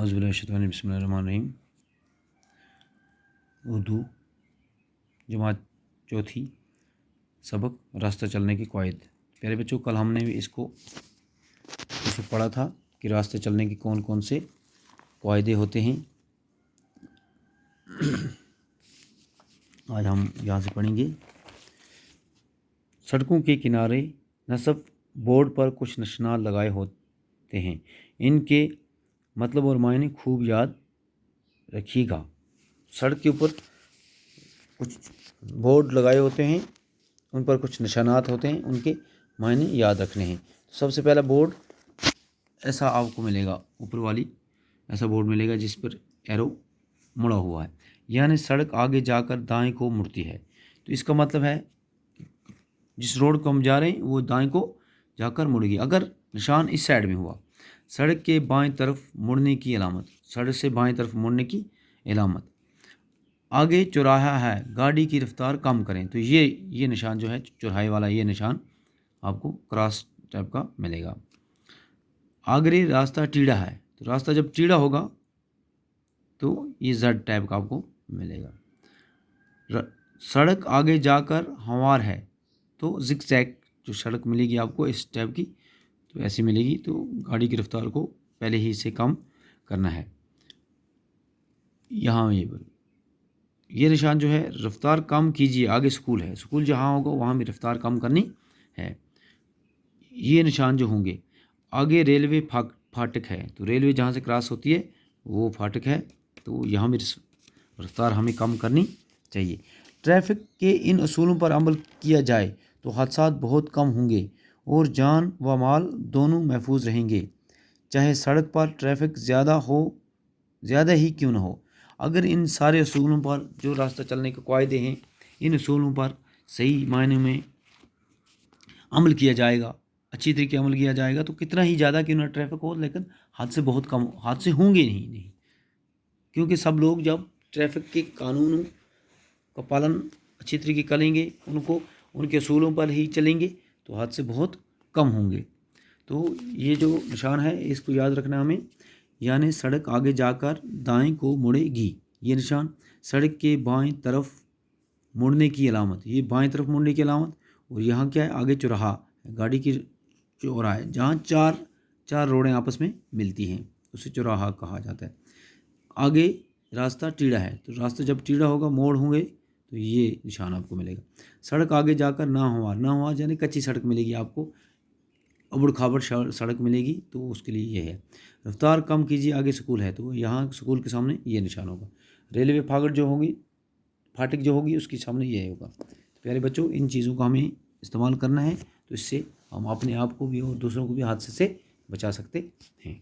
औज़ुबिल्लाहि बिस्मिल्लाहिर्रहमानिर्रहीम। उर्दू जमात चौथी, सबक रास्ता चलने की क़वाइद। प्यारे बच्चों, कल हमने भी इसको पढ़ा था कि रास्ते चलने की कौन कौन से क़वाइदे होते हैं। आज हम यहाँ से पढ़ेंगे। सड़कों के किनारे नस्ब बोर्ड पर कुछ निशानात लगाए होते हैं। इनके मतलब और मायने खूब याद रखिएगा। सड़क के ऊपर कुछ बोर्ड लगाए होते हैं, उन पर कुछ निशानात होते हैं, उनके मायने याद रखने हैं। सबसे पहला बोर्ड ऐसा आपको मिलेगा, ऊपर वाली ऐसा बोर्ड मिलेगा जिस पर एरो मुड़ा हुआ है, यानी सड़क आगे जाकर दाएं को मुड़ती है। तो इसका मतलब है जिस रोड को हम जा रहे हैं वो दाएं को जाकर मुड़ेगी। अगर निशान इस साइड में हुआ, सड़क के बाएं तरफ मुड़ने की अलामत, सड़क से बाएं तरफ मुड़ने की अलामत। आगे चौराहा है, गाड़ी की रफ्तार कम करें। तो ये निशान जो है चौराहे वाला, ये निशान आपको क्रॉस टाइप का मिलेगा। आगे रास्ता टीढ़ा है, तो रास्ता जब टीढ़ा होगा तो ये जेड टाइप का आपको मिलेगा। सड़क आगे जाकर हमवार है, तो जिगजैग जो सड़क मिलेगी आपको इस टाइप की, तो ऐसी मिलेगी। तो गाड़ी की रफ्तार को पहले ही से कम करना है। यहाँ ये निशान जो है रफ्तार कम कीजिए, आगे स्कूल है, स्कूल जहाँ होगा वहाँ भी रफ्तार कम करनी है। ये निशान जो होंगे, आगे रेलवे फाटक है, तो रेलवे जहाँ से क्रॉस होती है वो फाटक है, तो यहाँ भी रफ्तार हमें कम करनी चाहिए। ट्रैफिक के इन असूलों पर अमल किया जाए तो हादसात बहुत कम होंगे और जान व माल दोनों महफूज रहेंगे, चाहे सड़क पर ट्रैफिक ज़्यादा ही क्यों ना हो। अगर इन सारे असूलों पर, जो रास्ता चलने के क़वायदे हैं, इन असूलों पर सही मायने में अमल किया जाएगा, अच्छी तरीके अमल किया जाएगा, तो कितना ही ज़्यादा क्यों ना ट्रैफिक हो, लेकिन हादसे बहुत कम, हादसे होंगे नहीं, क्योंकि सब लोग जब ट्रैफिक के कानूनों का पालन अच्छी तरीके करेंगे, उनके असूलों पर ही चलेंगे, तो हादसे बहुत कम होंगे। तो ये जो निशान है इसको याद रखना हमें, यानी सड़क आगे जाकर दाएं को मुड़ेगी, ये निशान। सड़क के बाएं तरफ मुड़ने की अलामत, ये बाएं तरफ मुड़ने की अलामत। और यहाँ क्या है, आगे चौराहा, गाड़ी की चौराहा है, जहाँ चार रोडें आपस में मिलती हैं, उसे चौराहा कहा जाता है। आगे रास्ता टीढ़ा है, तो रास्ता जब टीढ़ा होगा, मोड़ होंगे, तो ये निशान आपको मिलेगा। सड़क आगे जाकर नाहमवार यानी कच्ची सड़क मिलेगी आपको, अबड़ खाबड़ सड़क मिलेगी, तो उसके लिए ये है। रफ्तार कम कीजिए, आगे स्कूल है, तो यहाँ स्कूल के सामने ये निशान होगा। रेलवे फाटक जो होगी उसके सामने ये होगा। तो प्यारे बच्चों, इन चीज़ों का हमें इस्तेमाल करना है, तो इससे हम अपने आप को भी और दूसरों को भी हादसे से बचा सकते हैं।